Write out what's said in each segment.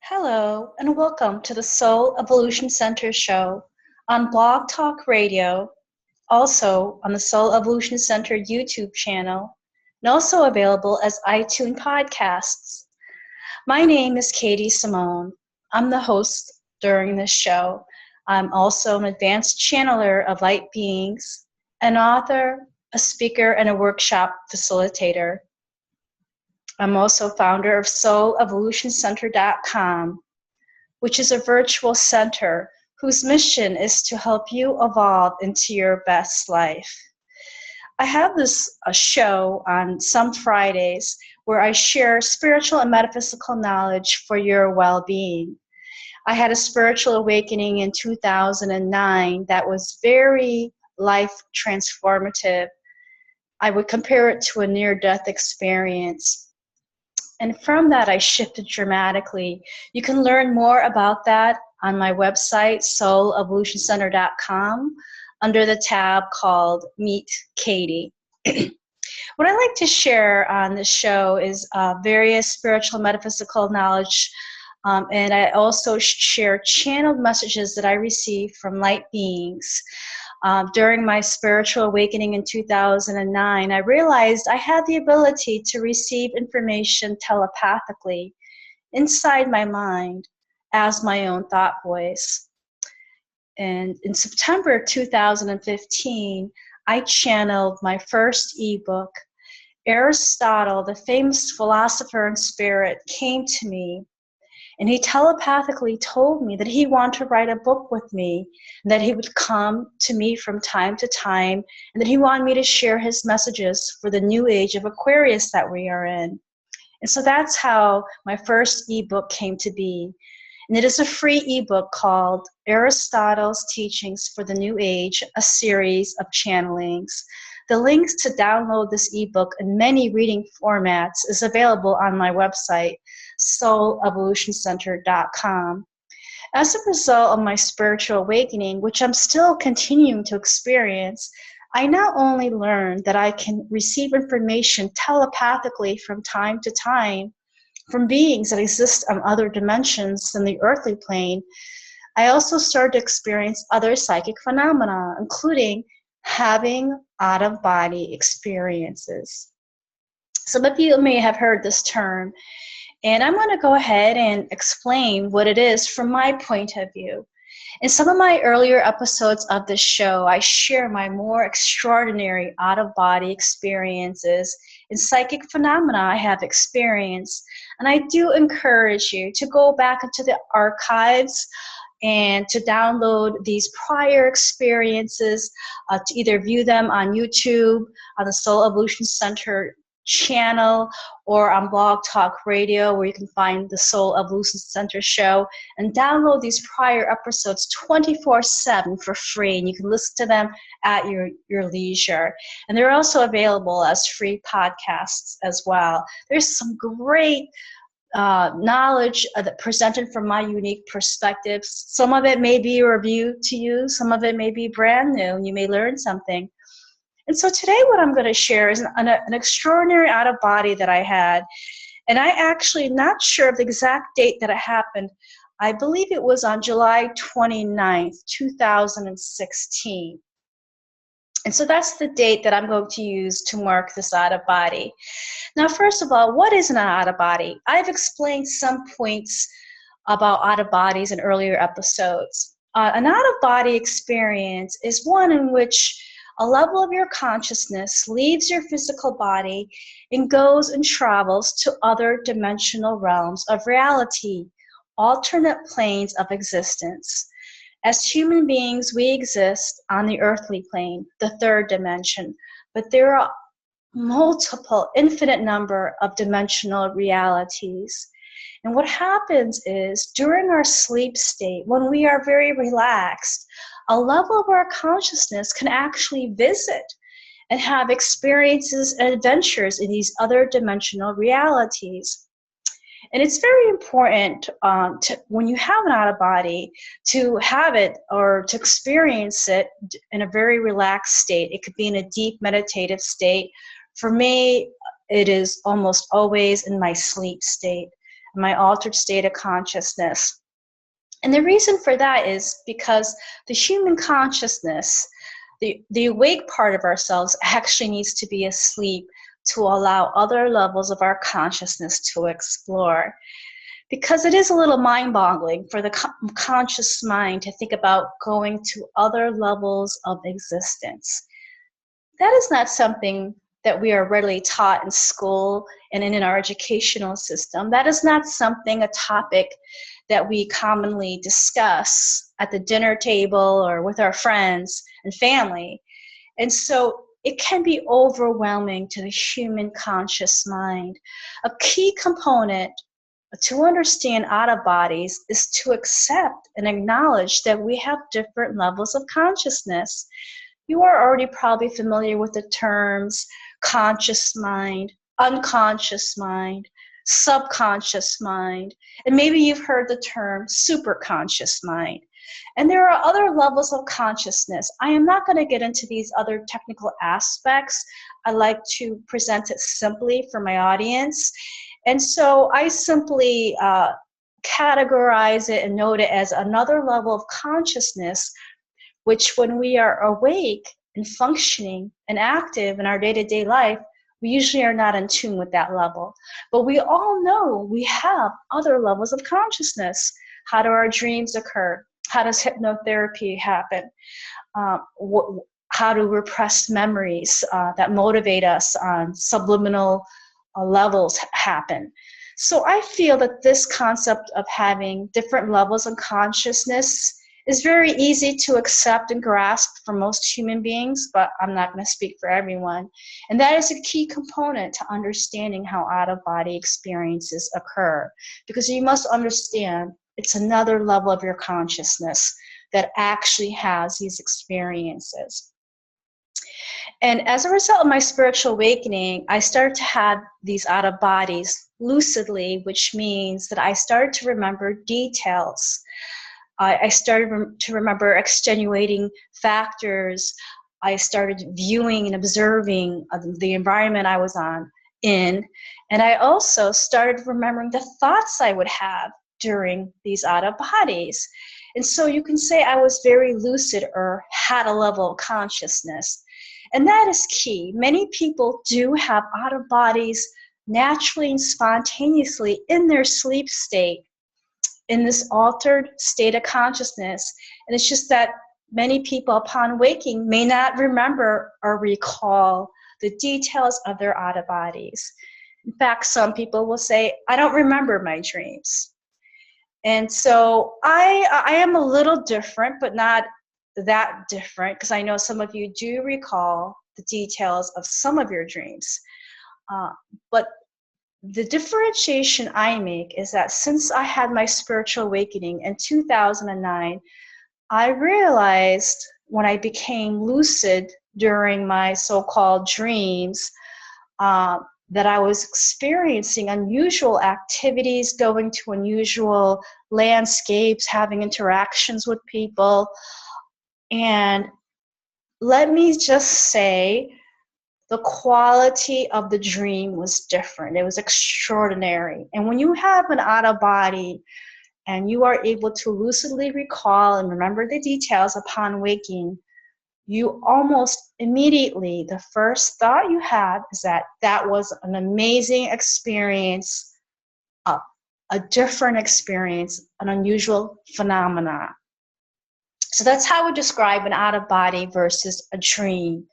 Hello, and welcome to the Soul Evolution Center show on Blog Talk Radio, also on the Soul Evolution Center YouTube channel, and also available as iTunes podcasts. My name is Katie Simone. I'm the host during this show. I'm also an advanced channeler of light beings, an author, a speaker, and a workshop facilitator. I'm also founder of SoulEvolutionCenter.com, which is a virtual center whose mission is to help you evolve into your best life. I have a show on some Fridays where I share spiritual and metaphysical knowledge for your well-being. I had a spiritual awakening in 2009 that was very life transformative. I would compare it to a near-death experience. And from that, I shifted dramatically. You can learn more about that on my website, SoulEvolutionCenter.com, under the tab called Meet Katie. What I like to share on this show is various spiritual metaphysical knowledge, and I also share channeled messages that I receive from light beings. During my spiritual awakening in 2009, I realized I had the ability to receive information telepathically inside my mind as my own thought voice. And in September 2015, I channeled my first ebook. Aristotle, the famous philosopher and spirit, came to me, and he telepathically told me that he wanted to write a book with me, and that he would come to me from time to time, and that he wanted me to share his messages for the new age of Aquarius that we are in. And so that's how my first ebook came to be. And it is a free ebook called Aristotle's Teachings for the New Age, a series of channelings. The links to download this ebook in many reading formats is available on my website, SoulEvolutionCenter.com. As a result of my spiritual awakening, which I'm still continuing to experience, I not only learned that I can receive information telepathically from time to time from beings that exist on other dimensions than the earthly plane, I also started to experience other psychic phenomena, including having out-of-body experiences. Some of you may have heard this term, and I'm going to go ahead and explain what it is from my point of view. In some of my earlier episodes of this show, I share my more extraordinary out-of-body experiences and psychic phenomena I have experienced. And I do encourage you to go back into the archives and to download these prior experiences, to either view them on YouTube, on the Soul Evolution Center channel, or on Blog Talk Radio, where you can find the Soul Evolution Center show, and download these prior episodes 24/7 for free, and you can listen to them at your leisure. And they're also available as free podcasts as well. There's some great knowledge that presented from my unique perspectives. Some of it may be a review to you, some of it may be brand new, and you may learn something. And so today what I'm going to share is an extraordinary out-of-body that I had. And I actually not sure of the exact date that it happened. I believe it was on July 29th, 2016. And so that's the date that I'm going to use to mark this out-of-body. Now, first of all, what is an out-of-body? I've explained some points about out-of-bodies in earlier episodes. An out-of-body experience is one in which a level of your consciousness leaves your physical body and goes and travels to other dimensional realms of reality, alternate planes of existence. As human beings, we exist on the earthly plane, the third dimension, but there are multiple, infinite number of dimensional realities. And what happens is, during our sleep state, when we are very relaxed, a level of our consciousness can actually visit and have experiences and adventures in these other dimensional realities. And it's very important when you have an out-of-body to have it or to experience it in a very relaxed state. It could be in a deep meditative state. For me, it is almost always in my sleep state. my altered state of consciousness. And the reason for that is because the human consciousness, the awake part of ourselves, actually needs to be asleep to allow other levels of our consciousness to explore. Because it is a little mind-boggling for the conscious mind to think about going to other levels of existence. That is not something that we are readily taught in school and in our educational system. That is not something, a topic that we commonly discuss at the dinner table or with our friends and family. And so it can be overwhelming to the human conscious mind. A key component to understand out-of-bodies is to accept and acknowledge that we have different levels of consciousness. You are already probably familiar with the terms conscious mind, unconscious mind, subconscious mind, and maybe you've heard the term superconscious mind. And there are other levels of consciousness. I am not going to get into these other technical aspects. I like to present it simply for my audience. And so I simply categorize it and note it as another level of consciousness, which when we are awake and functioning and active in our day-to-day life, we usually are not in tune with that level. But we all know we have other levels of consciousness. How do our dreams occur? How does hypnotherapy happen? How do repressed memories that motivate us on subliminal levels happen? So I feel that this concept of having different levels of consciousness is very easy to accept and grasp for most human beings, but I'm not going to speak for everyone. And that is a key component to understanding how out-of-body experiences occur, because you must understand it's another level of your consciousness that actually has these experiences. And as a result of my spiritual awakening, I started to have these out-of-bodies lucidly, which means that I started to remember details. I started to remember extenuating factors. I started viewing and observing the environment I was in. And I also started remembering the thoughts I would have during these out-of-bodies. And so you can say I was very lucid or had a level of consciousness. And that is key. Many people do have out-of-bodies naturally and spontaneously in their sleep state, in this altered state of consciousness. And it's just that many people upon waking may not remember or recall the details of their out-of-bodies. In fact, some people will say, I don't remember my dreams. And so I am a little different, but not that different, because I know some of you do recall the details of some of your dreams. But the differentiation I make is that since I had my spiritual awakening in 2009, I realized when I became lucid during my so-called dreams that I was experiencing unusual activities, going to unusual landscapes, having interactions with people. And let me just say, the quality of the dream was different. It was extraordinary. And when you have an out-of-body and you are able to lucidly recall and remember the details upon waking, you almost immediately, the first thought you have is that that was an amazing experience, a different experience, an unusual phenomena. So that's how we describe an out-of-body versus a dream.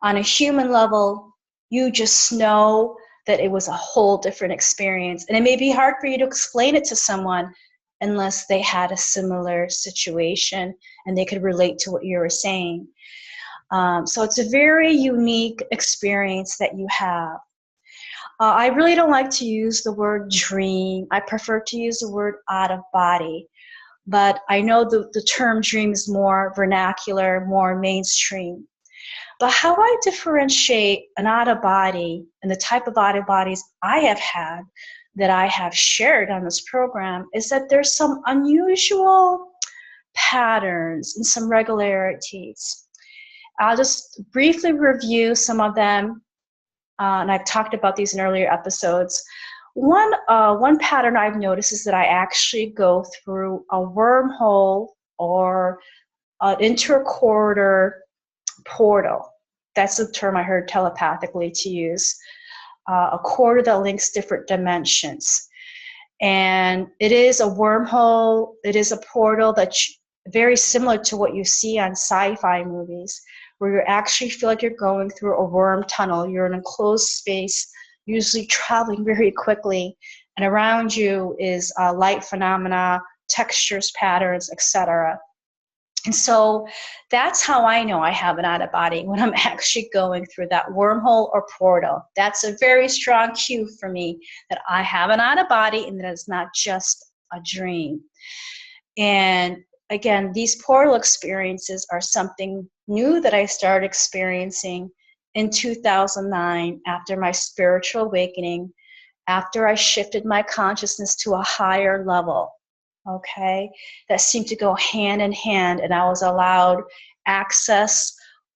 On a human level, you just know that it was a whole different experience. And it may be hard for you to explain it to someone unless they had a similar situation and they could relate to what you were saying. So it's a very unique experience that you have. I really don't like to use the word dream. I prefer to use the word out-of-body. But I know the term dream is more vernacular, more mainstream. But how I differentiate an out-of-body and the type of out-of-bodies I have had that I have shared on this program is that there's some unusual patterns and some regularities. I'll just briefly review some of them, and I've talked about these in earlier episodes. One pattern I've noticed is that I actually go through a wormhole or an intercorridor portal. That's the term I heard telepathically to use. A corridor that links different dimensions. And it is a wormhole. It is a portal that's very similar to what you see on sci-fi movies, where you actually feel like you're going through a worm tunnel. You're in a closed space, usually traveling very quickly, and around you is light phenomena, textures, patterns, etc. And so that's how I know I have an out of body, when I'm actually going through that wormhole or portal. That's a very strong cue for me that I have an out of body and that it's not just a dream. And again, these portal experiences are something new that I started experiencing in 2009 after my spiritual awakening, after I shifted my consciousness to a higher level. Okay, that seemed to go hand in hand, and I was allowed access,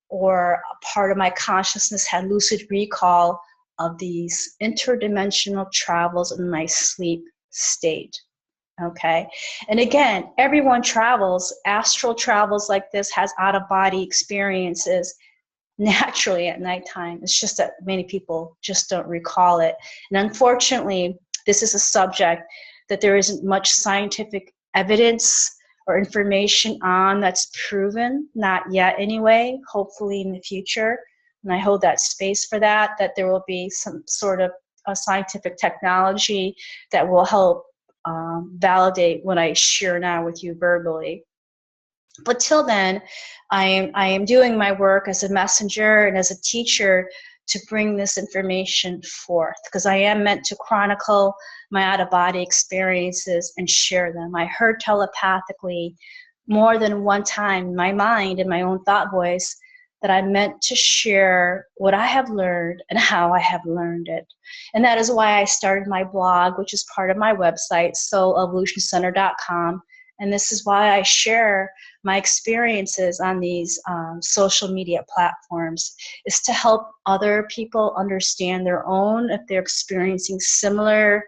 or a part of my consciousness had lucid recall of these interdimensional travels in my sleep state. Okay, and again, everyone travels. Astral travels like this, has out-of-body experiences naturally at nighttime. It's just that many people just don't recall it. And unfortunately, this is a subject that there isn't much scientific evidence or information on that's proven, not yet anyway, hopefully in the future. And I hold that space for that there will be some sort of a scientific technology that will help validate what I share now with you verbally. But till then, I am doing my work as a messenger and as a teacher to bring this information forth, because I am meant to chronicle my out-of-body experiences and share them. I heard telepathically more than one time in my mind, in my own thought voice, that I'm meant to share what I have learned and how I have learned it. And that is why I started my blog, which is part of my website, soulevolutioncenter.com. And this is why I share my experiences on these social media platforms, is to help other people understand their own, if they're experiencing similar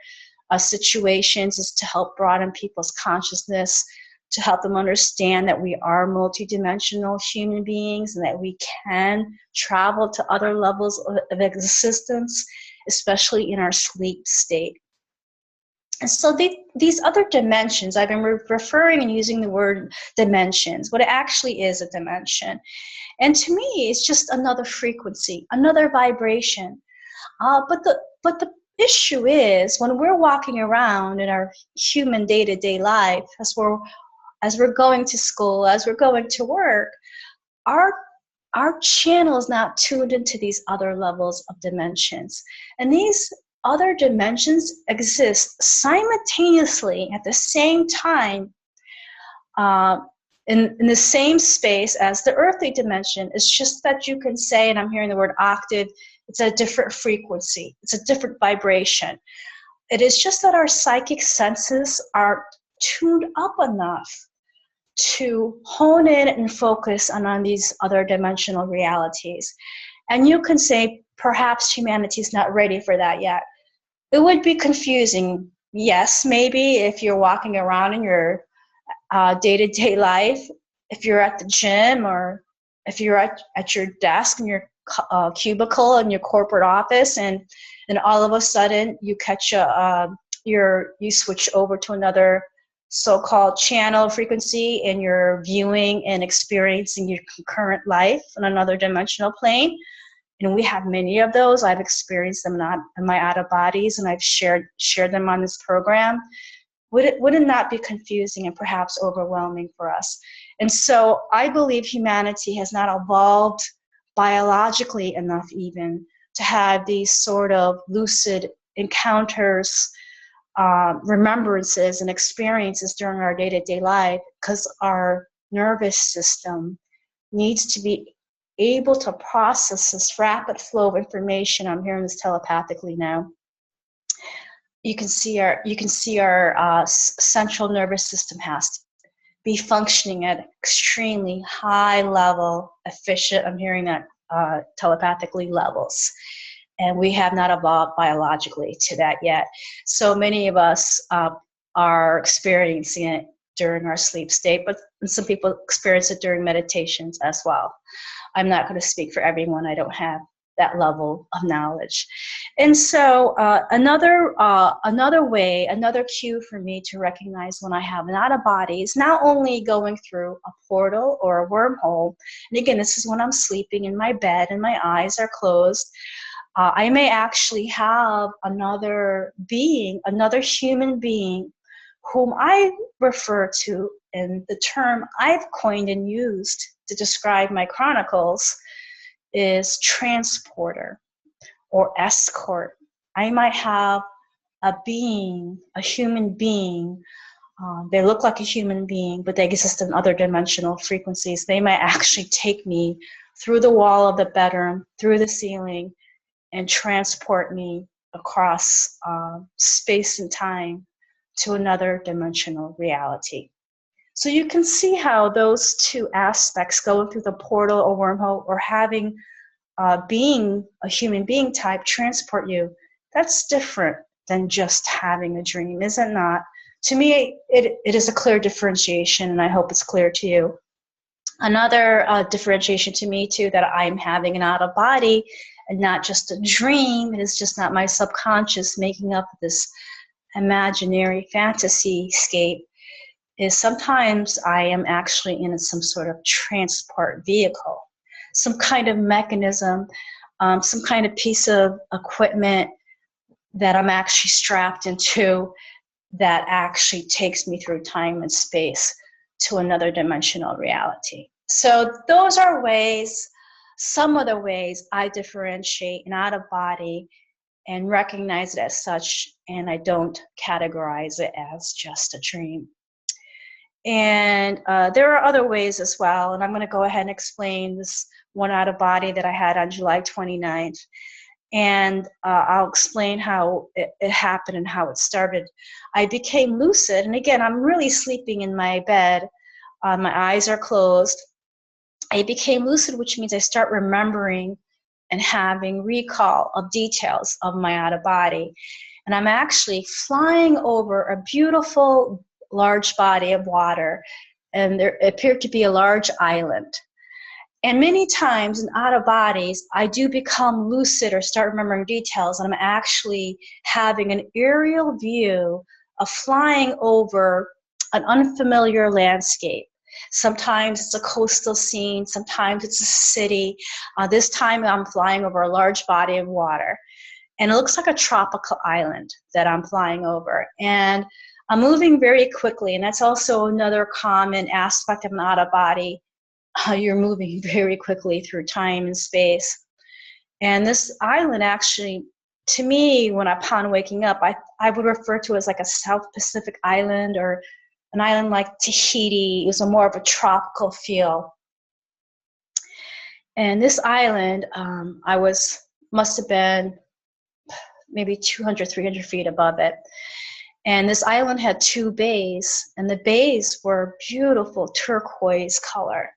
situations, is to help broaden people's consciousness, to help them understand that we are multidimensional human beings and that we can travel to other levels of existence, especially in our sleep state. And so these other dimensions, I've been referring and using the word dimensions. What it actually is a dimension. And to me, it's just another frequency, another vibration. But the issue is, when we're walking around in our human day-to-day life, as we're going to school, as we're going to work, our channel is not tuned into these other levels of dimensions. And these other dimensions exist simultaneously at the same time in the same space as the earthly dimension. It's just that you can say, and I'm hearing the word octave, it's a different frequency, it's a different vibration. It is just that our psychic senses are tuned up enough to hone in and focus on these other dimensional realities. And you can say, perhaps humanity is not ready for that yet. It would be confusing, yes, maybe, if you're walking around in your day-to-day life, if you're at the gym, or if you're at your desk in your cubicle in your corporate office, and then all of a sudden you catch you switch over to another so-called channel frequency, and you're viewing and experiencing your concurrent life on another dimensional plane. And we have many of those. I've experienced them in my out-of-bodies, and I've shared them on this program. Would it not be confusing and perhaps overwhelming for us? And so I believe humanity has not evolved biologically enough even to have these sort of lucid encounters, remembrances and experiences during our day-to-day life, because our nervous system needs to be able to process this rapid flow of information. I'm hearing this telepathically now. You can see our central nervous system has to be functioning at extremely high level, efficient, I'm hearing that telepathically, levels. and we have not evolved biologically to that yet. So many of us are experiencing it during our sleep state, but some people experience it during meditations as well. I'm not going to speak for everyone. I don't have that level of knowledge. And so another way, another cue for me to recognize when I have an out of body is not only going through a portal or a wormhole. And again, this is when I'm sleeping in my bed and my eyes are closed. I may actually have another being, another human being, whom I refer to in the term I've coined and used to describe my chronicles is transporter or escort. I might have a being, a human being. They look like a human being, but they exist in other dimensional frequencies. They might actually take me through the wall of the bedroom, through the ceiling, and transport me across space and time to another dimensional reality. So you can see how those two aspects, going through the portal or wormhole or having being a human being type transport you, that's different than just having a dream, is it not? To me, it is a clear differentiation, and I hope it's clear to you. Another differentiation to me too, that I'm having an out of body and not just a dream. It is just not my subconscious making up this imaginary fantasy scape, is sometimes I am actually in some sort of transport vehicle, some kind of mechanism, some kind of piece of equipment that I'm actually strapped into that actually takes me through time and space to another dimensional reality. So those are ways, some of the ways I differentiate an out of body and recognize it as such, and I don't categorize it as just a dream. And there are other ways as well, and I'm going to go ahead and explain this one out of body that I had on July 29th. And I'll explain how it happened and how it started. I became lucid, and again, I'm really sleeping in my bed. My eyes are closed. I became lucid, which means I start remembering and having recall of details of my out of body. And I'm actually flying over a beautiful large body of water, and there appeared to be a large island. And many times in out of bodies, I do become lucid or start remembering details, and I'm actually having an aerial view of flying over an unfamiliar landscape. Sometimes it's a coastal scene, sometimes it's a city. This time I'm flying over a large body of water, and it looks like a tropical island that I'm flying over. And I'm moving very quickly, and that's also another common aspect of an out of body. You're moving very quickly through time and space. And this island actually, to me, upon waking up, I would refer to as like a South Pacific island or an island like Tahiti. It was more of a tropical feel. And this island, must have been maybe 200, 300 feet above it. And this island had two bays, and the bays were beautiful turquoise color.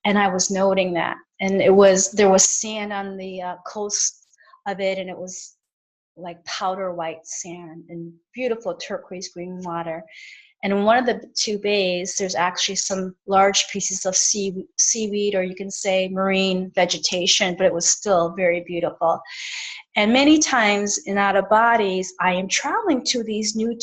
And I was noting that. And there was sand on the coast of it, and it was like powder white sand and beautiful turquoise green water. And in one of the two bays, there's actually some large pieces of seaweed, or you can say marine vegetation, but it was still very beautiful. And many times in out of bodies, I am traveling to these new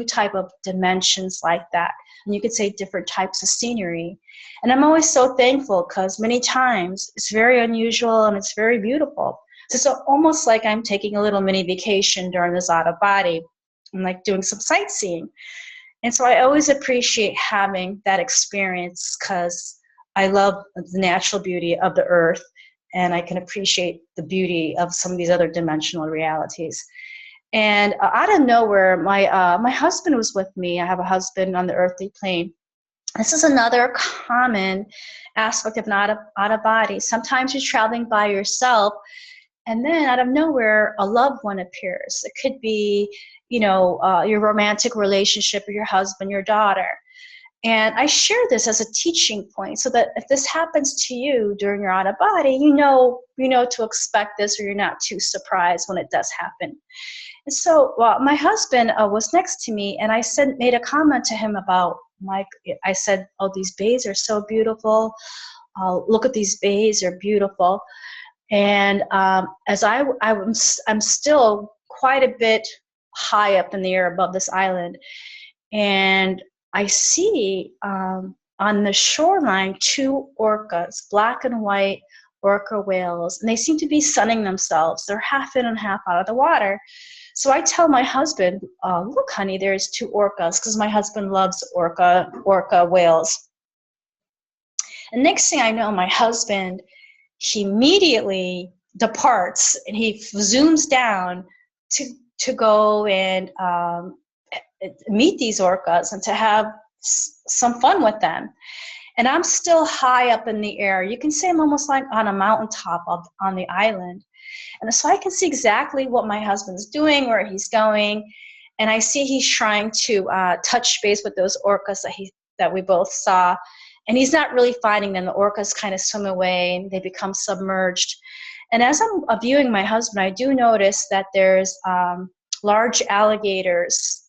type of dimensions like that. And you could say different types of scenery. And I'm always so thankful, because many times it's very unusual and it's very beautiful. So it's almost like I'm taking a little mini vacation during this out of body. I'm like doing some sightseeing. And so I always appreciate having that experience, because I love the natural beauty of the earth, and I can appreciate the beauty of some of these other dimensional realities. And out of nowhere, my husband was with me. I have a husband on the earthly plane. This is another common aspect of not out of body. Sometimes you're traveling by yourself, and then out of nowhere, a loved one appears. It could be, your romantic relationship with your husband, your daughter. And I share this as a teaching point so that if this happens to you during your out of body, you know to expect this, or you're not too surprised when it does happen. And so, well, my husband was next to me, and I made a comment to him about I said, "Oh, these bays are so beautiful. Look at these bays; they're beautiful." And as I'm still quite a bit high up in the air above this island, and I see on the shoreline 2 orcas, black and white orca whales, and they seem to be sunning themselves. They're half in and half out of the water. So I tell my husband, look, honey, there's 2 orcas, because my husband loves orca whales. And next thing I know, my husband, he immediately departs, and he zooms down to go and meet these orcas and to have some fun with them. And I'm still high up in the air. You can say I'm almost like on a mountaintop on the island. And so I can see exactly what my husband's doing, where he's going. And I see he's trying to touch base with those orcas that we both saw. And he's not really finding them. The orcas kind of swim away and they become submerged. And as I'm viewing my husband, I do notice that there's large alligators,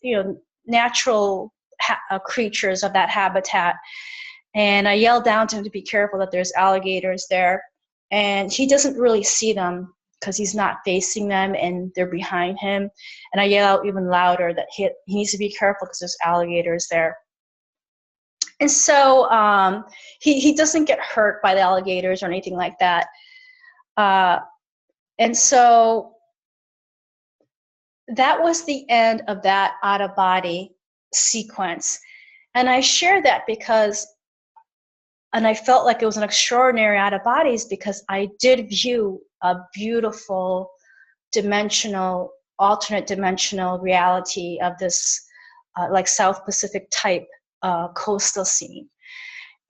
natural creatures of that habitat. And I yell down to him to be careful, that there's alligators there. And he doesn't really see them because he's not facing them and they're behind him. And I yell out even louder that he needs to be careful because there's alligators there. And so he doesn't get hurt by the alligators or anything like that. And so that was the end of that out-of-body sequence. And I share that and I felt like it was an extraordinary out-of-bodies because I did view a beautiful alternate dimensional reality of this like South Pacific type coastal scene.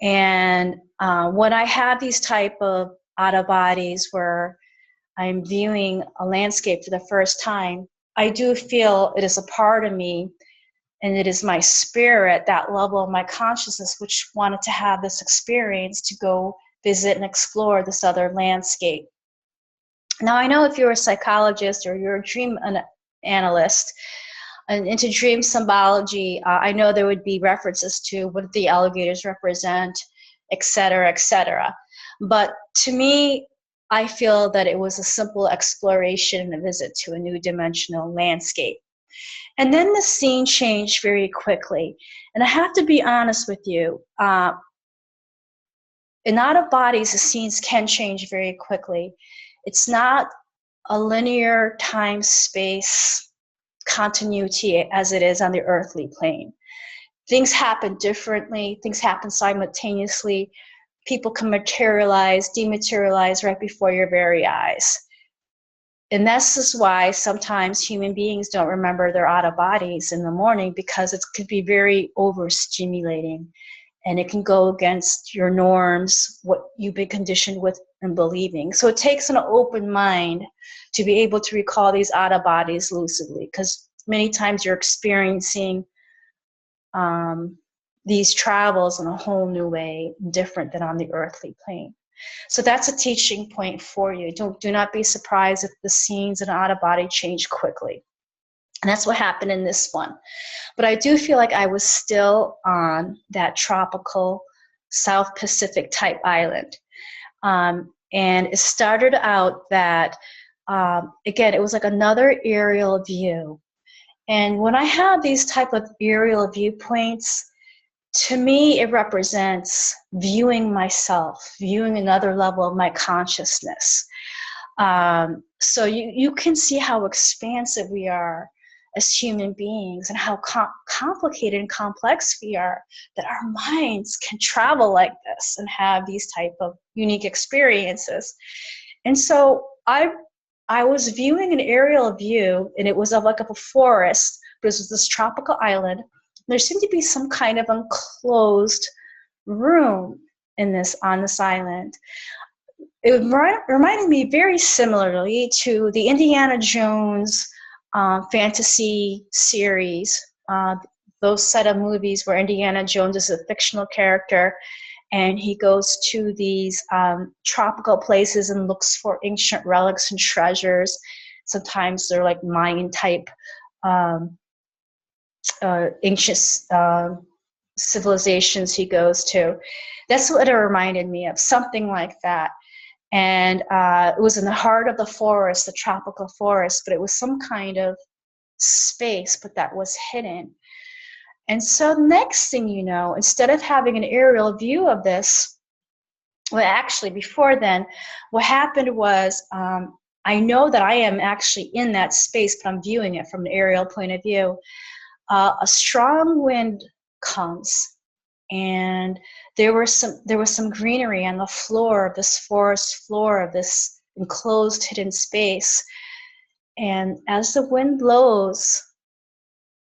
And when I have these type of out-of-bodies where I'm viewing a landscape for the first time, I do feel it is a part of me, and it is my spirit, that level of my consciousness, which wanted to have this experience to go visit and explore this other landscape. Now, I know if you're a psychologist or you're a dream analyst and into dream symbology, I know there would be references to what the alligators represent, et cetera, et cetera. But to me, I feel that it was a simple exploration and a visit to a new dimensional landscape. And then the scene changed very quickly. And I have to be honest with you, in out-of-bodies, the scenes can change very quickly. It's not a linear time-space continuity as it is on the earthly plane. Things happen differently. Things happen simultaneously. People can materialize, dematerialize right before your very eyes. And this is why sometimes human beings don't remember their out-of-bodies in the morning, because it could be very overstimulating. And it can go against your norms, what you've been conditioned with and believing. So it takes an open mind to be able to recall these out-of-bodies lucidly, because many times you're experiencing these travels in a whole new way, different than on the earthly plane. So that's a teaching point for you. Do not be surprised if the scenes in out-of-body change quickly. And that's what happened in this one. But I do feel like I was still on that tropical South Pacific type island. And it started out that, again, it was like another aerial view. And when I have these type of aerial viewpoints, to me, it represents viewing myself, viewing another level of my consciousness. So you can see how expansive we are as human beings, and how complicated and complex we are, that our minds can travel like this and have these type of unique experiences. And so I was viewing an aerial view, and it was of like a forest, but it was this tropical island. There seemed to be some kind of enclosed room on this island. It reminded me very similarly to the Indiana Jones fantasy series, those set of movies where Indiana Jones is a fictional character, and he goes to these tropical places and looks for ancient relics and treasures. Sometimes they're like Mayan type ancient civilizations he goes to. That's what it reminded me of, something like that. And it was in the heart of the forest, the tropical forest, but it was some kind of space, but that was hidden. And so next thing you know, instead of having an aerial view of this, well, actually before then, what happened was I know that I am actually in that space, but I'm viewing it from an aerial point of view. A strong wind comes, and there was some greenery on the floor of this forest floor of this enclosed hidden space. And as the wind blows,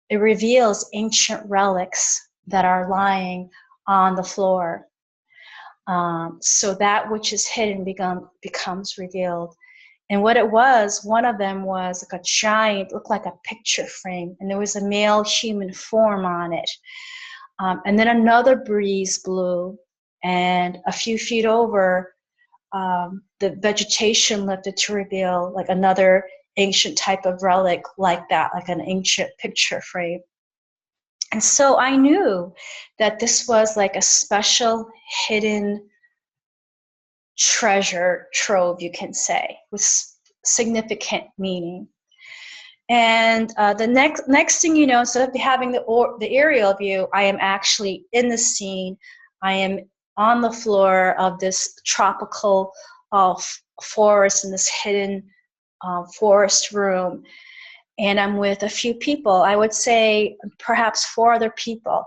it reveals ancient relics that are lying on the floor. So that which is hidden becomes revealed. And what it was, one of them was like a giant, looked like a picture frame, and there was a male human form on it. And then another breeze blew, and a few feet over, the vegetation lifted to reveal like another ancient type of relic like that, like an ancient picture frame. And so I knew that this was like a special hidden treasure trove, you can say, with significant meaning. And the next thing you know, instead of having the aerial view, I am actually in the scene. I am on the floor of this tropical forest in this hidden forest room. And I'm with a few people, I would say perhaps 4 other people.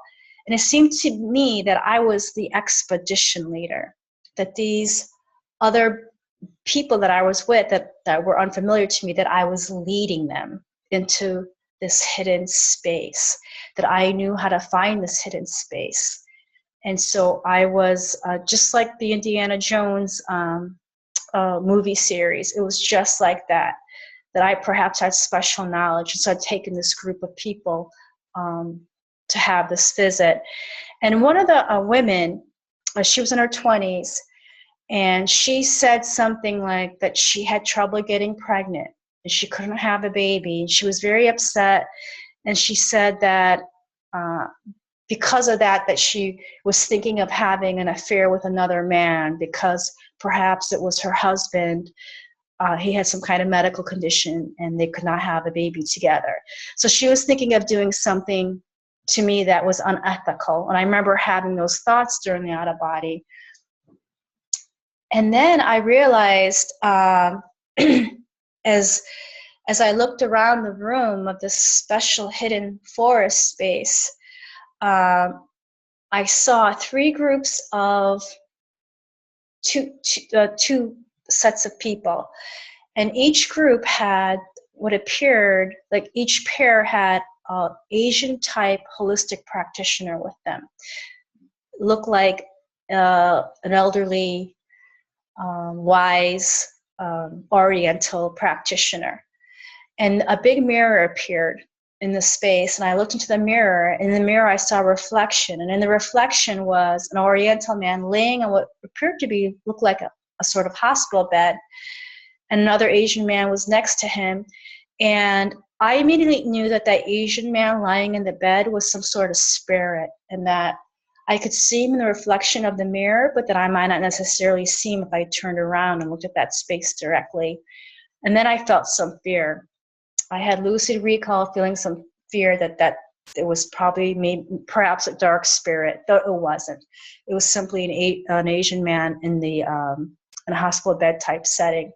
And it seemed to me that I was the expedition leader, that these other people that I was with that were unfamiliar to me, that I was leading them into this hidden space, that I knew how to find this hidden space. And so I was just like the Indiana Jones movie series. It was just like that I perhaps had special knowledge. And so I'd taken this group of people to have this visit. And one of the women, she was in her 20s, and she said something like that she had trouble getting pregnant and she couldn't have a baby. And she was very upset. And she said that because of that she was thinking of having an affair with another man, because perhaps it was her husband. He had some kind of medical condition and they could not have a baby together. So she was thinking of doing something to me that was unethical. And I remember having those thoughts during the out-of-body. And then I realized, as I looked around the room of this special hidden forest space, I saw 3 groups of two sets of people. And each group had what appeared like each pair had an Asian type holistic practitioner with them. Looked like an elderly, wise Oriental practitioner. And a big mirror appeared in the space, and I looked into the mirror. In the mirror I saw a reflection, and in the reflection was an Oriental man laying on what appeared to look like a sort of hospital bed, and another Asian man was next to him. And I immediately knew that Asian man lying in the bed was some sort of spirit, and that I could see him in the reflection of the mirror, but that I might not necessarily see him if I turned around and looked at that space directly. And then I felt some fear. I had lucid recall, feeling some fear that it was perhaps a dark spirit, though it wasn't. It was simply an Asian man in a hospital bed type setting.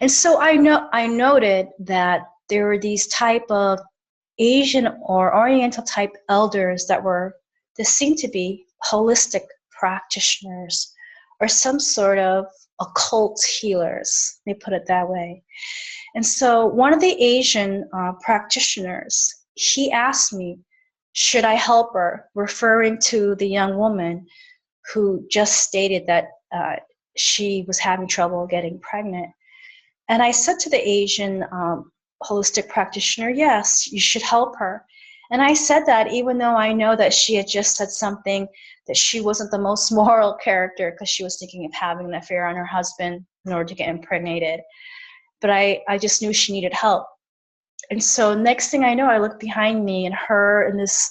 And so I noted that there were these type of Asian or Oriental type elders that seemed to be holistic practitioners or some sort of occult healers, let me put it that way. And so one of the Asian practitioners, he asked me, should I help her, referring to the young woman who just stated that she was having trouble getting pregnant. And I said to the Asian holistic practitioner, yes, you should help her. And I said that even though I know that she had just said something that she wasn't the most moral character, because she was thinking of having an affair on her husband in order to get impregnated. But I just knew she needed help. And so next thing I know, I look behind me, and her and this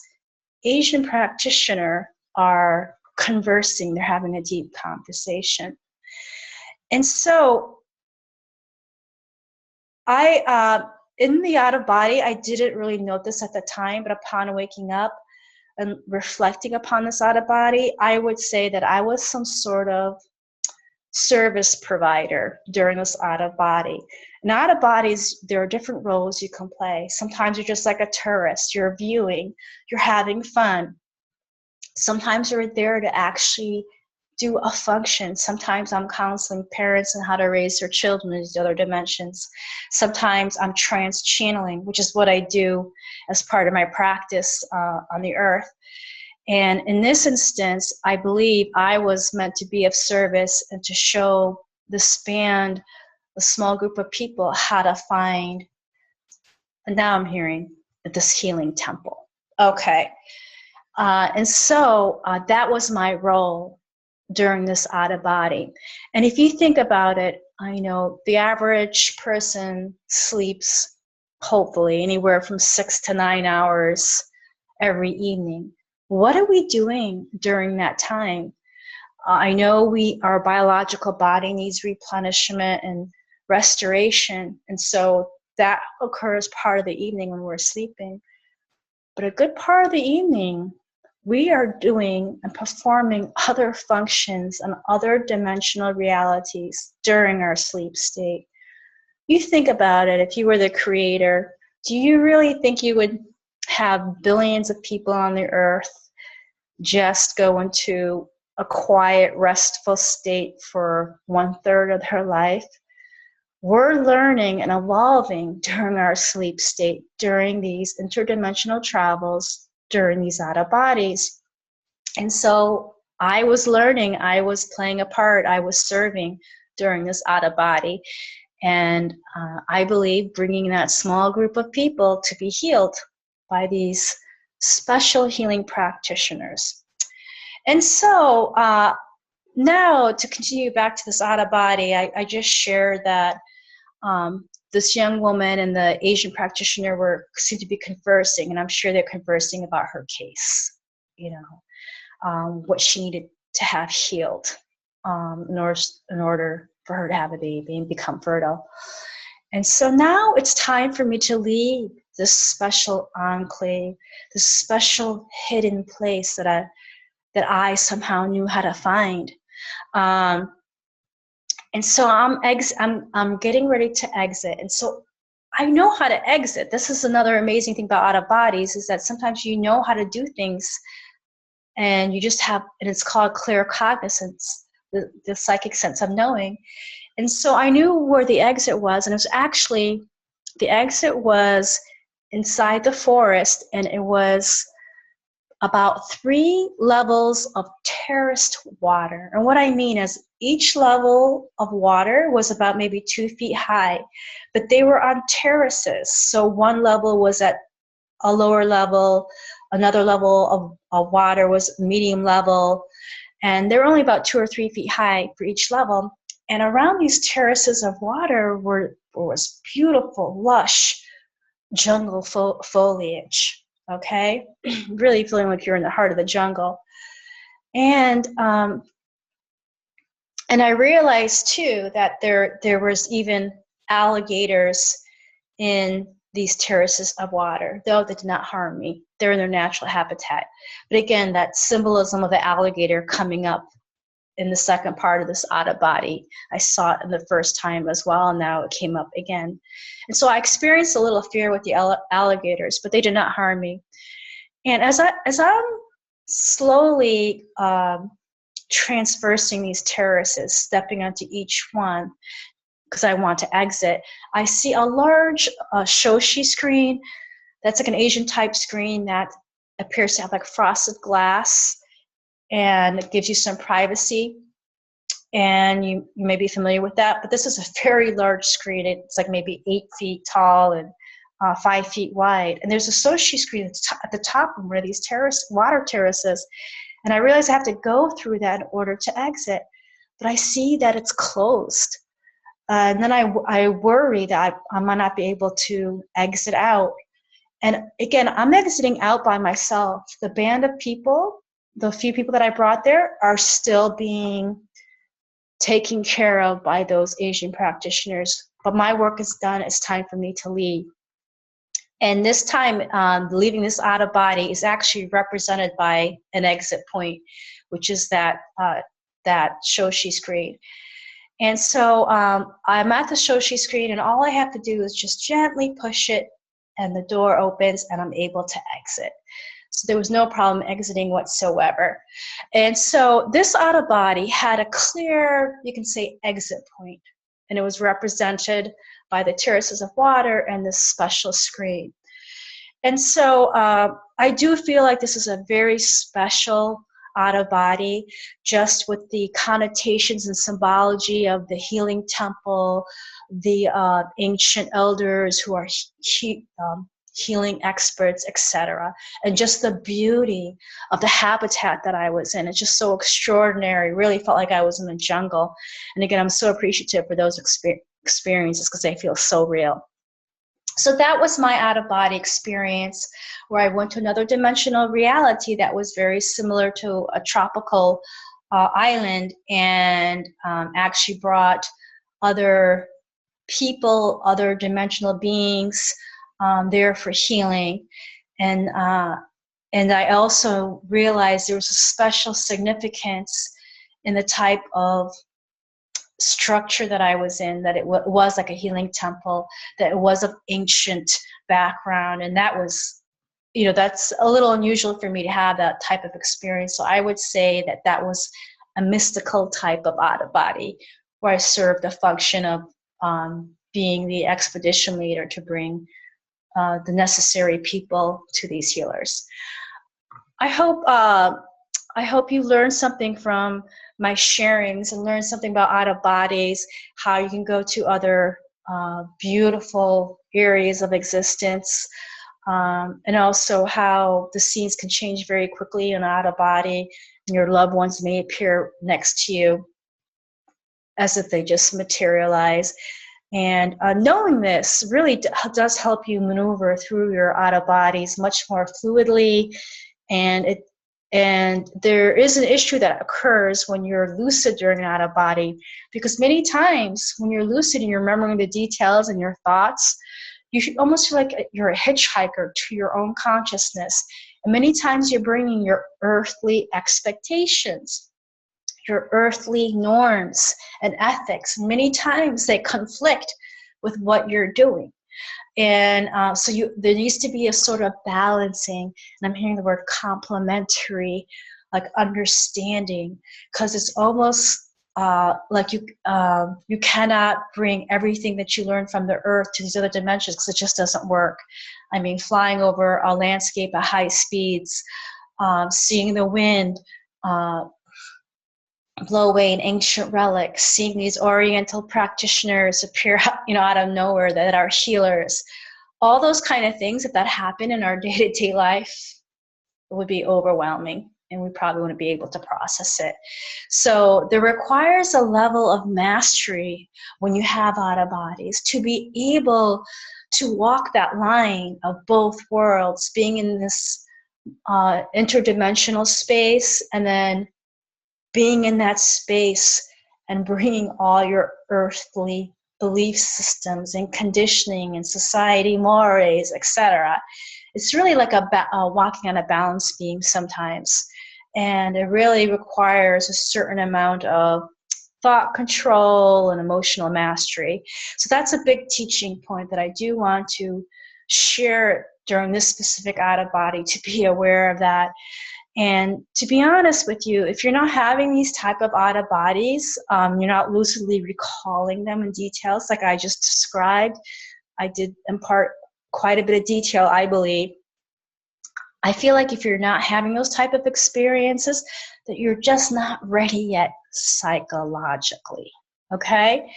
Asian practitioner are conversing. They're having a deep conversation. And so in the out of body, I didn't really note this at the time, but upon waking up and reflecting upon this out of body, I would say that I was some sort of service provider during this out of body. And out of bodies, there are different roles you can play. Sometimes you're just like a tourist, you're viewing, you're having fun. Sometimes you're there to actually do a function. Sometimes I'm counseling parents on how to raise their children in these other dimensions. Sometimes I'm trans-channeling, which is what I do as part of my practice on the earth. And in this instance, I believe I was meant to be of service and to show this band, a small group of people, how to find, and now I'm hearing, this healing temple. Okay. And so that was my role during this out of body. And if you think about it, I know the average person sleeps hopefully anywhere from 6 to 9 hours every evening. What are we doing during that time? I know our biological body needs replenishment and restoration, and so that occurs part of the evening when we're sleeping. But a good part of the evening, we are doing and performing other functions and other dimensional realities during our sleep state. You think about it, if you were the creator, do you really think you would have billions of people on the earth just go into a quiet, restful state for 1/3 of their life? We're learning and evolving during our sleep state, during these interdimensional travels, during these out of bodies. And so I was learning, I was playing a part, I was serving during this out of body. And I believe bringing that small group of people to be healed by these special healing practitioners. And so now to continue back to this out of body, I just shared that this young woman and the Asian practitioner seemed to be conversing, and I'm sure they're conversing about her case, what she needed to have healed in order for her to have a baby and become fertile. And so now it's time for me to leave this special enclave, this special hidden place that I somehow knew how to find. And so I'm getting ready to exit. And so I know how to exit. This is another amazing thing about out of bodies, is that sometimes you know how to do things and you just have, and it's called clear cognizance, the psychic sense of knowing. And so I knew where the exit was, and it was actually, the exit was inside the forest, and it was about 3 levels of terraced water. And what I mean is each level of water was about maybe 2 feet high, but they were on terraces. So one level was at a lower level, another level of water was medium level, and they were only about 2 or 3 feet high for each level. And around these terraces of water was beautiful, lush jungle foliage. Okay, really feeling like you're in the heart of the jungle. And I realized too that there was even alligators in these terraces of water, though they did not harm me. They're in their natural habitat. But again, that symbolism of the alligator coming up in the second part of this out of body, I saw it in the first time as well, and now it came up again. And so I experienced a little fear with the alligators, but they did not harm me. And as I'm slowly transversing these terraces, stepping onto each one, because I want to exit, I see a large shoshi screen that's like an Asian type screen that appears to have like frosted glass, and it gives you some privacy. And you may be familiar with that, but this is a very large screen. It's like maybe 8 feet tall and 5 feet wide. And there's a sushi screen at the top of one of these water terraces. And I realize I have to go through that in order to exit. But I see that it's closed. And then I worry that I might not be able to exit out. And again, I'm exiting out by myself. The band of people, the few people that I brought there, are still being taken care of by those Asian practitioners. But my work is done. It's time for me to leave. And this time, leaving this out of body is actually represented by an exit point, which is that shoshi screen. And so I'm at the shoshi screen, and all I have to do is just gently push it, and the door opens, and I'm able to exit. So there was no problem exiting whatsoever. And so this out of body had a clear, you can say, exit point, and it was represented by the terraces of water and this special screen. And so I do feel like this is a very special out of body, just with the connotations and symbology of the healing temple, the ancient elders who are healing experts, etc., and just the beauty of the habitat that I was in. It's just so extraordinary. Really felt like I was in the jungle. And again, I'm so appreciative for those experiences because they feel so real. So that was my out-of-body experience, where I went to another dimensional reality that was very similar to a tropical island, and actually brought other people, other dimensional beings there for healing. And I also realized there was a special significance in the type of structure that I was in, that it was like a healing temple, that it was of ancient background. And that was, that's a little unusual for me to have that type of experience. So I would say that that was a mystical type of out-of-body, where I served the function of being the expedition leader to bring the necessary people to these healers. I hope you learned something from my sharings, and learn something about out-of-bodies, how you can go to other beautiful areas of existence, and also how the scenes can change very quickly in out-of-body, and your loved ones may appear next to you as if they just materialize. And knowing this really does help you maneuver through your out-of-bodies much more fluidly. And there is an issue that occurs when you're lucid during an out-of-body, because many times when you're lucid and you're remembering the details and your thoughts, you should almost feel like you're a hitchhiker to your own consciousness. And many times you're bringing your earthly expectations, your earthly norms and ethics. Many times they conflict with what you're doing. And so there needs to be a sort of balancing, and I'm hearing the word complementary, like understanding, because it's almost like you cannot bring everything that you learn from the earth to these other dimensions, because it just doesn't work. I mean, flying over a landscape at high speeds, seeing the wind blow away an ancient relic, seeing these Oriental practitioners appear, out of nowhere that are healers. All those kind of things, if that happened in our day-to-day life, it would be overwhelming, and we probably wouldn't be able to process it. So there requires a level of mastery when you have out-of-bodies to be able to walk that line of both worlds, being in this interdimensional space, and then being in that space and bringing all your earthly belief systems and conditioning and society mores, etc. It's really like walking on a balance beam sometimes. And it really requires a certain amount of thought control and emotional mastery. So that's a big teaching point that I do want to share during this specific out-of-body, to be aware of that. And to be honest with you, if you're not having these type of out-of-bodies, you're not lucidly recalling them in details like I just described. I did impart quite a bit of detail, I believe. I feel like if you're not having those type of experiences, that you're just not ready yet psychologically, okay?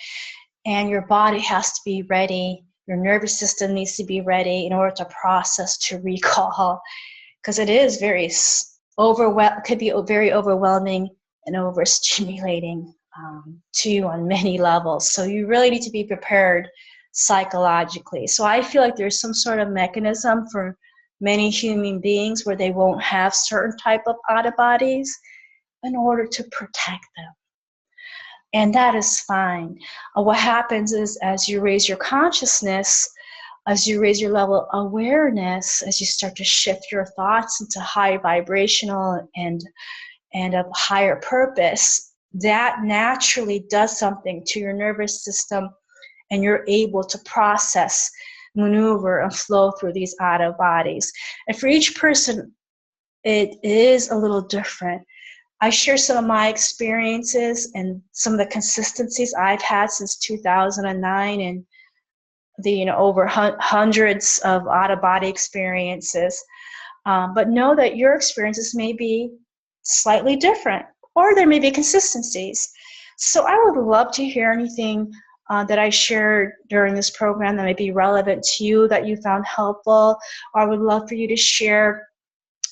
And your body has to be ready Your nervous system needs to be ready in order to process, to recall, because it is could be very overwhelming and overstimulating to you on many levels. So you really need to be prepared psychologically. So I feel like there's some sort of mechanism for many human beings where they won't have certain type of out-of-bodies in order to protect them. And that is fine. What happens is, as you raise your consciousness, as you raise your level of awareness, as you start to shift your thoughts into high vibrational and of higher purpose, that naturally does something to your nervous system, and you're able to process, maneuver, and flow through these out bodies. And for each person, it is a little different. I share some of my experiences and some of the consistencies I've had since 2009, and the over hundreds of out-of-body experiences. But know that your experiences may be slightly different, or there may be consistencies. So I would love to hear anything that I shared during this program that may be relevant to you, that you found helpful, or I would love for you to share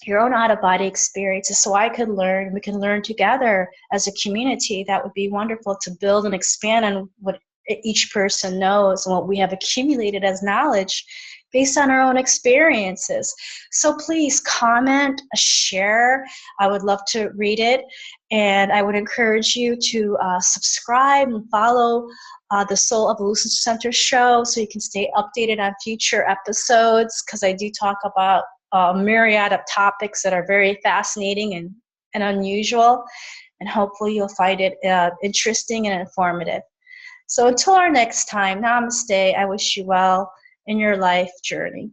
your own out-of-body experiences so I could learn, we can learn together as a community. That would be wonderful, to build and expand on what each person knows and what we have accumulated as knowledge based on our own experiences. So please comment, share. I would love to read it. And I would encourage you to subscribe and follow the Soul Evolution Center show so you can stay updated on future episodes, because I do talk about a myriad of topics that are very fascinating and unusual, and hopefully you'll find it interesting and informative. So until our next time, namaste. I wish you well in your life journey.